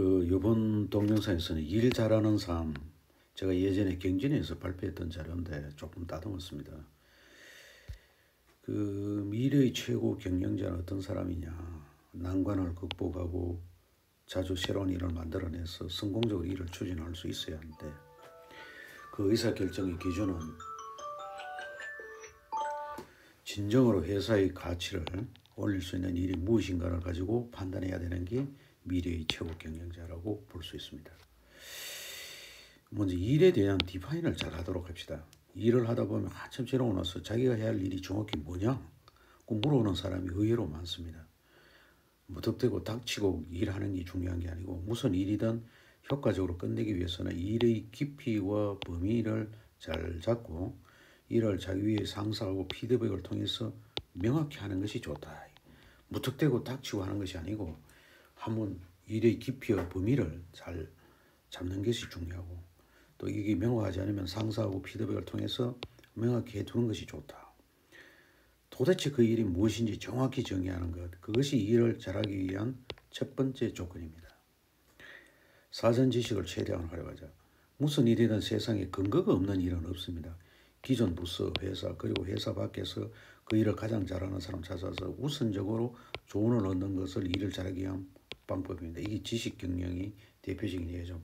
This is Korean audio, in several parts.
이번 동영상에서는 일 잘하는 삶, 제가 예전에 경진에서 발표했던 자료인데 조금 다듬었습니다. 미래의 최고 경영자는 어떤 사람이냐, 난관을 극복하고 자주 새로운 일을 만들어내서 성공적으로 일을 추진할 수 있어야 하는데, 그 의사결정의 기준은 진정으로 회사의 가치를 올릴 수 있는 일이 무엇인가를 가지고 판단해야 되는 게 미래의 최고 경영자라고 볼 수 있습니다. 먼저 일에 대한 디파인을 잘 하도록 합시다. 일을 하다 보면 한참 지나고 나서 자기가 해야 할 일이 정확히 뭐냐? 고 물어오는 사람이 의외로 많습니다. 무턱대고 닥치고 일하는 게 중요한 게 아니고, 무슨 일이든 효과적으로 끝내기 위해서는 일의 깊이와 범위를 잘 잡고 일을 자기 위에 상사하고 피드백을 통해서 명확히 하는 것이 좋다. 무턱대고 닥치고 하는 것이 아니고 한번 일의 깊이와 범위를 잘 잡는 것이 중요하고, 또 이게 명확하지 않으면 상사하고 피드백을 통해서 명확히 해두는 것이 좋다. 도대체 그 일이 무엇인지 정확히 정의하는 것, 그것이 일을 잘하기 위한 첫 번째 조건입니다. 사전 지식을 최대한 활용하자. 무슨 일이든 세상에 근거가 없는 일은 없습니다. 기존 부서, 회사, 그리고 회사 밖에서 그 일을 가장 잘하는 사람 찾아서 우선적으로 조언을 얻는 것을 일을 잘하기 위한 방법입니다. 이게 지식 경영이 대표적인 예죠.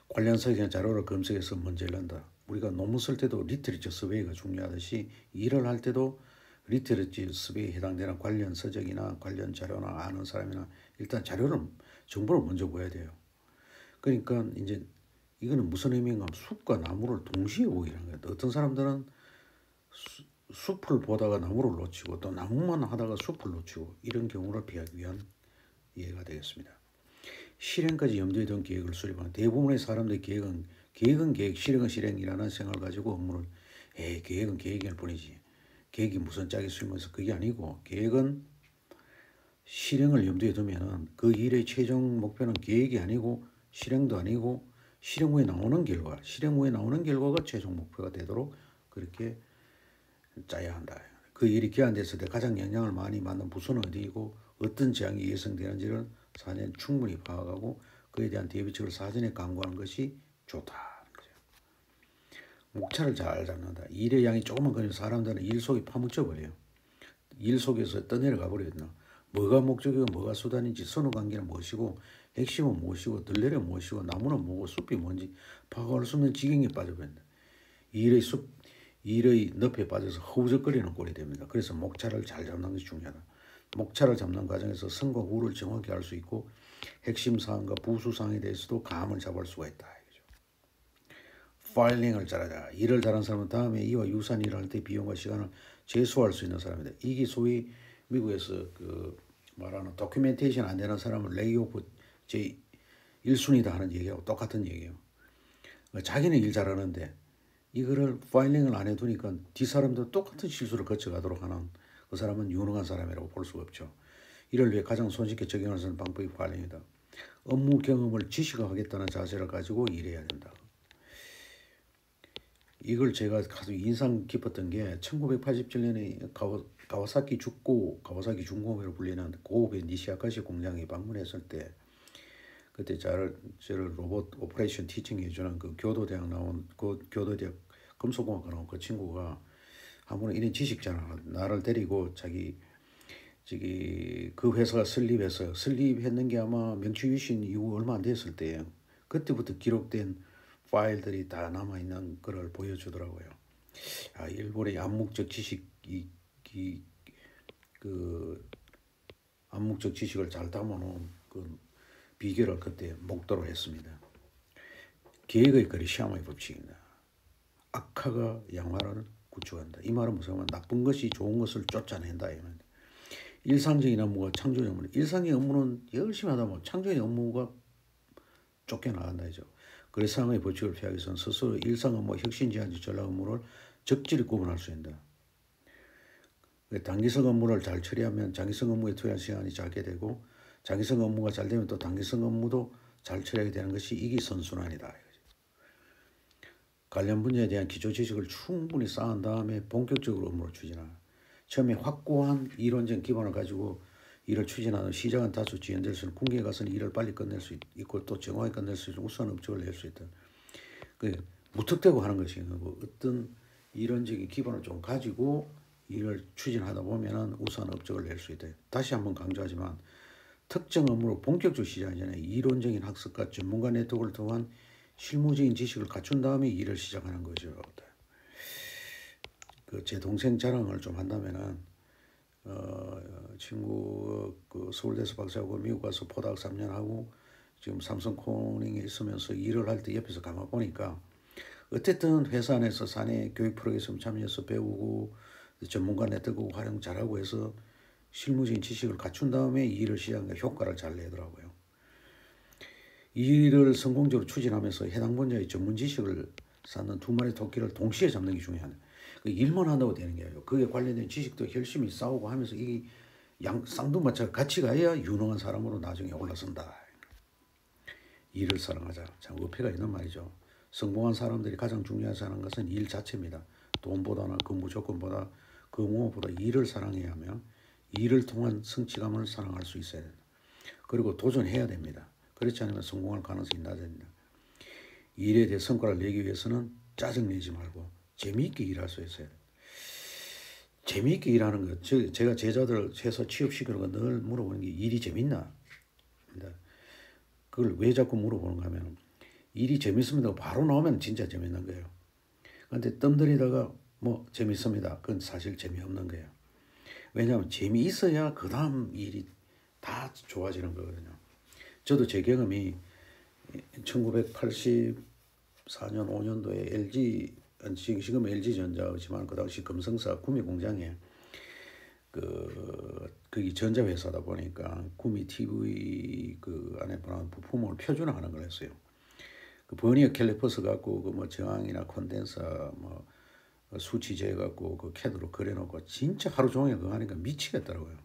관련성에 대한 자료를 검색해서 먼저 읽는다. 우리가 논문 쓸 때도 리터리처 서베이가 중요하듯이 일을 할 때도 리터리처 서베이에 해당되는 관련 서적이나 관련 자료나 아는 사람이나 일단 정보를 먼저 보여야 돼요. 그러니까 이제 이거는 무슨 의미인가 하면 숲과 나무를 동시에 보이라는 거예요. 어떤 사람들은 숲을 보다가 나무를 놓치고 또 나무만 하다가 숲을 놓치고, 이런 경우를 피하기 위한 이해가 되겠습니다. 실행까지 염두에 둔 계획을 수립하는, 대부분의 사람들의 계획은 계획, 실행은 실행이라는 생각을 가지고 업무를 계획은 계획일 뿐이지, 계획이 무슨 짝이 쓸면서 그게 아니고, 계획은 실행을 염두에 두면은 그 일의 최종 목표는 계획이 아니고 실행도 아니고 실행 후에 나오는 결과가 최종 목표가 되도록 그렇게 짜야 한다. 그 일이 기한됐을 때 가장 영향을 많이 받는 부서는 어디이고 어떤 재앙이 예상되는지를 사전에 충분히 파악하고 그에 대한 대비책을 사전에 강구하는 것이 좋다. 목차를 잘 잡는다. 일의 양이 조금만 걸리면 사람들은 일 속에 파묻혀 버려요. 일 속에서 떠내려가 버렸나. 뭐가 목적이고 뭐가 수단인지, 선후관계는 무엇이고 핵심은 무엇이고 들레는 무엇이고 나무는 뭐고 숲이 뭔지 파악할 수 없는 지경에 빠져버린다. 일의 늪에 빠져서 허우적거리는 꼴이 됩니다. 그래서 목차를 잘 잡는 것이 중요하다. 목차를 잡는 과정에서 선과 후를 정확히 알 수 있고 핵심 사항과 부수 사항에 대해서도 감을 잡을 수가 있다. 파일링을 잘하자. 일을 잘하는 사람은 다음에 이와 유사한 일을 할 때 비용과 시간을 제소할 수 있는 사람이다. 이게 소위 미국에서 말하는 도큐멘테이션 안 되는 사람을 레이오프 제 1순위다 하는 얘기하고 똑같은 얘기예요. 자기는 일 잘하는데 이거를 파일링을 안 해두니까 뒷사람도 똑같은 실수를 거쳐가도록 하는, 그 사람은 유능한 사람이라고 볼 수가 없죠. 이를 위해 가장 손쉽게 적용할 수 있는 방법이 파일링이다. 업무 경험을 지식화하겠다는 자세를 가지고 일해야 된다. 이걸 제가 아주 인상 깊었던 게 1987년에 가와사키 중공업이라고 불리는 고업의 니시아카시 공장에 방문했을 때, 그때 저를 로봇 오퍼레이션 티칭 해주는 그 교도대학 나온 교도대학 금속공학과 나온 그 친구가 한 번은 이런 지식자나 나를 데리고 저기 그 회사가 설립했는 게 아마 명치유신 이후 얼마 안 됐을 때예요. 그때부터 기록된 파일들이 다 남아있는 거를 보여주더라고요. 일본의 암묵적 암묵적 지식을 잘 담아놓은 그 비결을 그때 목도로 했습니다. 계획의 거리 시험의 법칙입니다. 악화가 양화를 구축한다. 이 말은 무슨 말이냐? 나쁜 것이 좋은 것을 쫓아낸다. 일상적인 업무와 창조적 업무. 일상적인 업무는 열심히 하다 보면 창조적 업무가 쫓겨나간다. 그래서 상황의 법칙을 피하기 위해서는 스스로 일상 업무와 혁신 제한적 전략 업무를 적절히 구분할 수 있다. 단기성 업무를 잘 처리하면 장기성 업무에 투여한 시간이 작게 되고, 장기성 업무가 잘 되면 또 단기성 업무도 잘 처리하게 되는 것이 이기선순환이다. 관련 분야에 대한 기초 지식을 충분히 쌓은 다음에 본격적으로 업무를 추진하라. 처음에 확고한 이론적 기반을 가지고 일을 추진하는 시장은 다소 지연될 수 있는 군기에 가서는 일을 빨리 끝낼 수 있고 또 정확히 끝낼 수 있는 우수한 업적을 낼 수 있다. 그 무턱대고 하는 것이 아니고 어떤 이론적인 기반을 좀 가지고 일을 추진하다 보면은 우수한 업적을 낼 수 있다. 다시 한번 강조하지만 특정 업무로 본격적으로 시작하기 전에 이론적인 학습과 전문가 네트워크를 통한 실무적인 지식을 갖춘 다음에 일을 시작하는 거죠. 제 동생 자랑을 좀 한다면은 친구 그 서울대에서 박사하고 미국 가서 포닥 3년 하고 지금 삼성코닝에 있으면서 일을 할 때 옆에서 가만 보니까 어쨌든 회사 안에서 사내 교육 프로그램 참여해서 배우고 전문가 네트워크 활용 잘하고 해서 실무적인 지식을 갖춘 다음에 일을 시작하니까 효과를 잘 내더라고요. 일을 성공적으로 추진하면서 해당 분야의 전문 지식을 쌓는 두 마리 토끼를 동시에 잡는 게 중요하네. 일만 한다고 되는 게 아니에요. 그에 관련된 지식도 열심히 쌓고 하면서 이 쌍둥마차가 같이 가야 유능한 사람으로 나중에 올라선다. 일을 사랑하자. 참 어폐가 있는 말이죠. 성공한 사람들이 가장 중요하지 않은 것은 일 자체입니다. 돈보다나 근무 조건보다 그 무엇보다 일을 사랑해야 하며 일을 통한 성취감을 사랑할 수 있어야 된다. 그리고 도전해야 됩니다. 그렇지 않으면 성공할 가능성이 낮아집니다. 일에 대해 성과를 내기 위해서는 짜증내지 말고 재미있게 일할 수 있어야 돼요. 재미있게 일하는 것, 제가 제자들 회사 취업시키는 거 늘 물어보는 게 일이 재밌나? 그걸 왜 자꾸 물어보는가 하면 일이 재밌습니다. 바로 나오면 진짜 재밌는 거예요. 그런데 뜸들이다가 뭐 재밌습니다. 그건 사실 재미없는 거예요. 왜냐하면 재미있어야 그 다음 일이 다 좋아지는 거거든요. 저도 제 경험이 1984년 5년도에 LG 지금 LG전자지만 그 당시 금성사 구미 공장에 그게 전자회사다 보니까 구미 TV 그 안에 보는 부품을 표준화하는 걸 했어요. 그 버니어 캘리퍼스 갖고 그 뭐 저항이나 콘덴서 뭐 수치재 갖고 그 캐드로 그려놓고 진짜 하루 종일 그거 하니까 미치겠더라고요.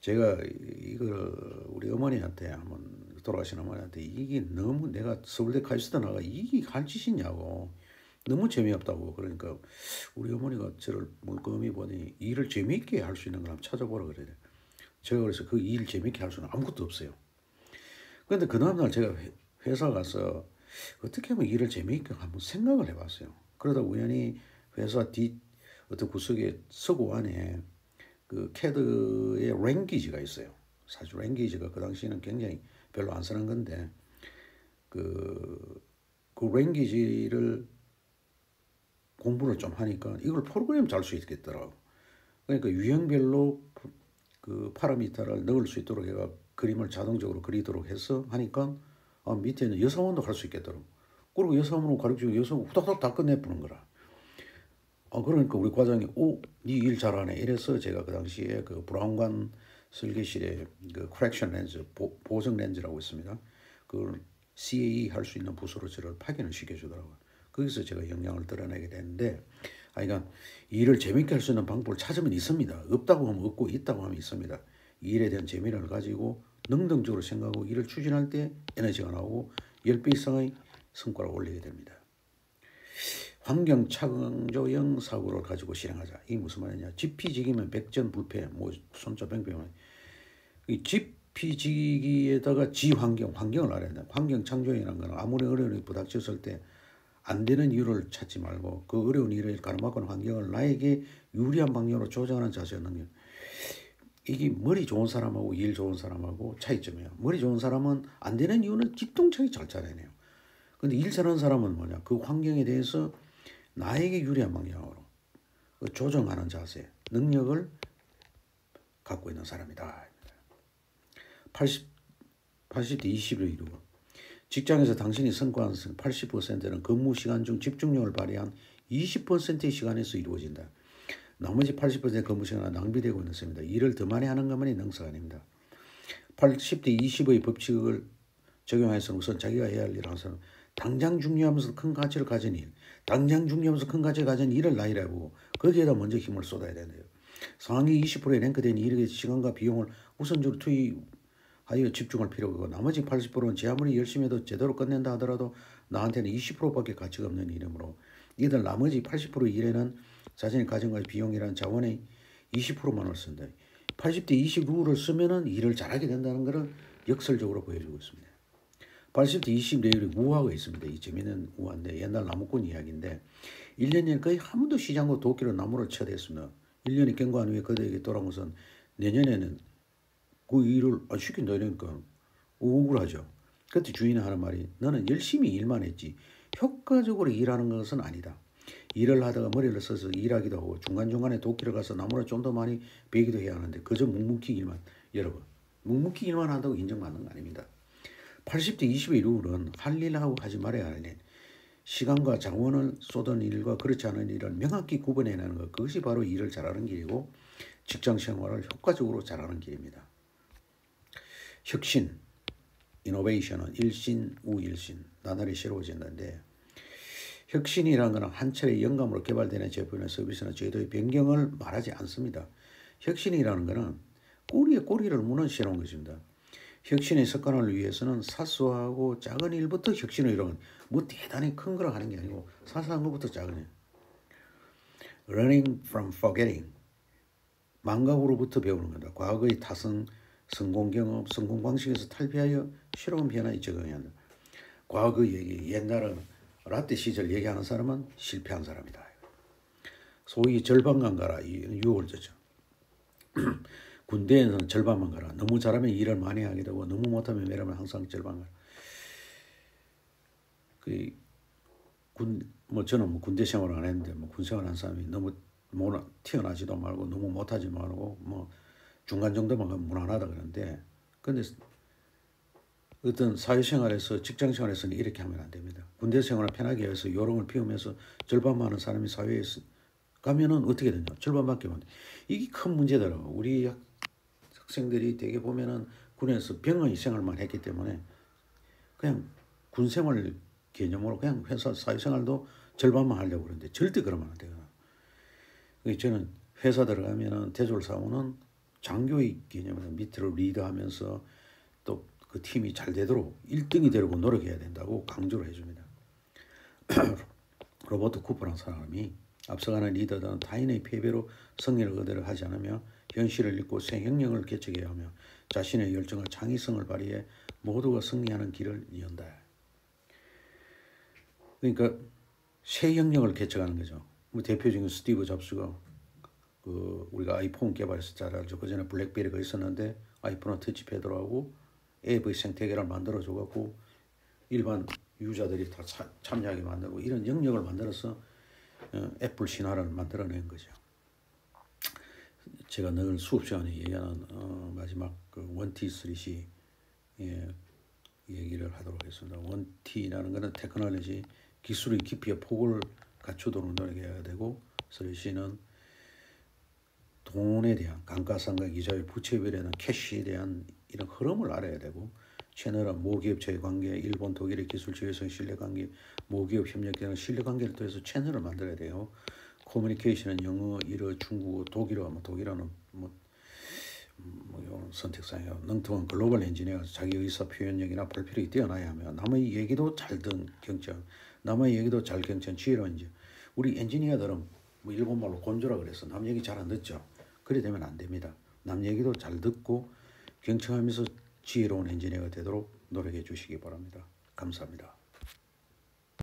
제가 이걸 우리 어머니한테 한번 돌아가신 어머니한테 이게 너무 내가 서울대 카이스트 나가 이게 할 짓이냐고 너무 재미없다고 그러니까 우리 어머니가 저를 물끄러미 보니 일을 재미있게 할 수 있는 걸 한번 찾아보라 그래요. 제가 그래서 그 일 재미있게 할 수는 아무것도 없어요. 그런데 그 다음날 제가 회사 가서 어떻게 하면 일을 재미있게 한번 생각을 해봤어요. 그러다 우연히 회사 뒷 어떤 구석에 서고 안에 그 캐드의 랭귀지가 있어요. 사실 랭귀지가 그 당시에는 굉장히 별로 안 쓰는 건데 그 랭귀지를 공부를 좀 하니까 이걸 프로그램 잘 수 있겠더라고. 그러니까 유형별로 그 파라미터를 넣을 수 있도록 해가 그림을 자동적으로 그리도록 해서 하니까 밑에는 여성원도 할 수 있겠더라고. 그리고 여성원으로 가르치고 여성 후다닥 다 끝내보는 거라. 그러니까 우리 과장이 네 일 잘하네 이래서 제가 그 당시에 그 브라운관 설계실에 그 커렉션 렌즈 보정 렌즈라고 있습니다. 그걸 CAE 할 수 있는 부서로 저를 파견을 시켜주더라고요. 거기서 제가 역량을 드러내게 됐는데 그러니까 일을 재밌게 할 수 있는 방법을 찾으면 있습니다. 없다고 하면 없고 있다고 하면 있습니다. 일에 대한 재미를 가지고 능동적으로 생각하고 일을 추진할 때 에너지가 나오고 10배 이상의 성과를 올리게 됩니다. 환경 창조형 사고를 가지고 실행하자. 이게 무슨 말이냐? 지피지기면 백전불패, 뭐 손자 뱅뱅. 이 지피지기에다가 환경을 알아야 된다. 환경 창조형이라는 거는 아무리 어려운 일이 부닥쳤을 때 안 되는 이유를 찾지 말고 그 어려운 일을 가로막는 환경을 나에게 유리한 방향으로 조정하는 자세는 이게 머리 좋은 사람하고 일 좋은 사람하고 차이점이에요. 머리 좋은 사람은 안 되는 이유는 기똥차게 잘 찾아내요. 근데 일 잘하는 사람은 뭐냐? 그 환경에 대해서 나에게 유리한 방향으로 조정하는 자세, 능력을 갖고 있는 사람이다. 80대 20을 이루고 직장에서 당신이 성과한 80%는 근무 시간 중 집중력을 발휘한 20%의 시간에서 이루어진다. 나머지 80%의 근무 시간은 낭비되고 있는 것입니다. 일을 더 많이 하는 것만이 능사가 아닙니다. 80대 20의 법칙을 적용해서 우선 자기가 해야 할 일을 하는 사람 당장 중요하면서 큰 가치를 가진 일, 당장 중요하면서 큰 가치를 가진 일을 나이라 보고 거기에다 먼저 힘을 쏟아야 된대요. 상위 20%에 랭크된 일에게 시간과 비용을 우선적으로 투입하여 집중할 필요가 있고 나머지 80%는 제 아무리 열심히 해도 제대로 끝낸다 하더라도 나한테는 20%밖에 가치가 없는 이름으로 이들 나머지 80% 일에는 자신이 가진 것의 비용이라는 자원의 20%만을 쓴다. 80대 20 룰을 쓰면은 일을 잘하게 된다는 것을 역설적으로 보여주고 있습니다. 80대 20 레율이 우화가 있습니다. 이 재미있는 우화인데 옛날 나무꾼 이야기인데 1년에 거의 한 번도 시장과 도끼로 나무를 쳐댔습니다. 1년이 경과한 후에 그들에게 돌아온 것은 내년에는 그 일을 안 시킨다 이러니까 억울하죠. 그때 주인이 하는 말이 너는 열심히 일만 했지 효과적으로 일하는 것은 아니다. 일을 하다가 머리를 써서 일하기도 하고 중간중간에 도끼를 가서 나무를 좀 더 많이 베기도 해야 하는데 그저 묵묵히 일만 여러분 묵묵히 일만 한다고 인정받는 거 아닙니다. 80대 20의 룰은 할 일하고 하지 말아야 할 일, 시간과 자원을 쏟은 일과 그렇지 않은 일을 명확히 구분해내는 것, 그것이 바로 일을 잘하는 길이고 직장 생활을 효과적으로 잘하는 길입니다. 혁신, 이노베이션은 일신, 우일신, 나날이 새로워진다는데 혁신이라는 것은 한 차례 영감으로 개발되는 제품이나 서비스나 제도의 변경을 말하지 않습니다. 혁신이라는 것은 꼬리에 꼬리를 무는 새로운 것입니다. 혁신의 습관을 위해서는 사소하고 작은 일부터 혁신을 이루는 뭐 대단히 큰 걸 하는 게 아니고 사소한 것부터 작은 일. Learning from forgetting. 망각으로부터 배우는 거다. 과거의 타성, 성공 경험, 성공 방식에서 탈피하여 새로운 변화에 적응해야 한다. 과거 얘기, 옛날에 라떼 시절 얘기하는 사람은 실패한 사람이다. 소위 절반만 가라. 이 유월저죠. 군대에서는 절반만 가라. 너무 잘하면 일을 많이 하게 되고 너무 못하면 매라면 항상 절반 가라. 저는 뭐 군대 생활을 안 했는데 뭐 군 생활 한 사람이 너무 튀어나지도 말고 너무 못하지 말고 뭐 중간 정도만 가면 무난하다 그러는데 근데 어떤 사회생활에서 직장생활에서는 이렇게 하면 안 됩니다. 군대 생활을 편하게 해서 요령을 피우면서 절반만 하는 사람이 사회에 가면은 어떻게 되냐? 절반밖에 못 돼. 이게 큰 문제더라고. 우리 학생들이 되게 보면은 군에서 병의 생활만 했기 때문에 그냥 군 생활 개념으로 그냥 회사 사회생활도 절반만 하려고 그러는데 절대 그러면 안 되거든. 저는 회사 들어가면은 대졸 사원은 장교의 개념으로 밑으로 리드하면서 또 그 팀이 잘 되도록 1등이 되려고 노력해야 된다고 강조를 해줍니다. 로버트 쿠퍼라는 사람이 앞서가는 리더들은 타인의 패배로 승리를 거대로 하지 않으며 현실을 읽고 새 혁명을 개척해야 하며 자신의 열정과 창의성을 발휘해 모두가 승리하는 길을 연다. 그러니까 새 혁명을 개척하는 거죠. 우리 대표적인 스티브 잡스가 우리가 아이폰 개발해서 잘 알죠. 그 전에 블랙베리가 있었는데 아이폰은 터치패드로 하고 앱의 생태계를 만들어줘갖고 일반 유저들이 다 참여하게 만들고 이런 영역을 만들어서 애플 신화를 만들어낸 거죠. 제가 늘 수업 시간에 얘기하는 마지막 그 원티 쓰리시 얘기를 하도록 했습니다. 원티라는 것은 테크놀로지 기술의 깊이와 폭을 갖추도록 노력해야 되고 쓰리시는 돈에 대한 감가상각 이자의 부채비에 대한 캐시에 대한 이런 흐름을 알아야 되고 채널은 모기업체의 관계, 일본, 독일의 기술 지휘성 신뢰관계, 모기업 협력되는 신뢰관계를 통해서 채널을 만들어야 돼요. 커뮤니케이션은 영어, 일어, 중국어, 독일어, 독일어는 선택상이요. 능통한 글로벌 엔지니어가 자기 의사 표현력이나 발표력이 뛰어나야 하며 남의 얘기도 잘 듣는 경청, 남의 얘기도 잘 경청, 지혜로운 이제 우리 엔지니어들은 일본말로 곤조라 그래서 남 얘기 잘 안 듣죠. 그래 되면 안 됩니다. 남 얘기도 잘 듣고 경청하면서 지혜로운 엔지니어가 되도록 노력해 주시기 바랍니다. 감사합니다.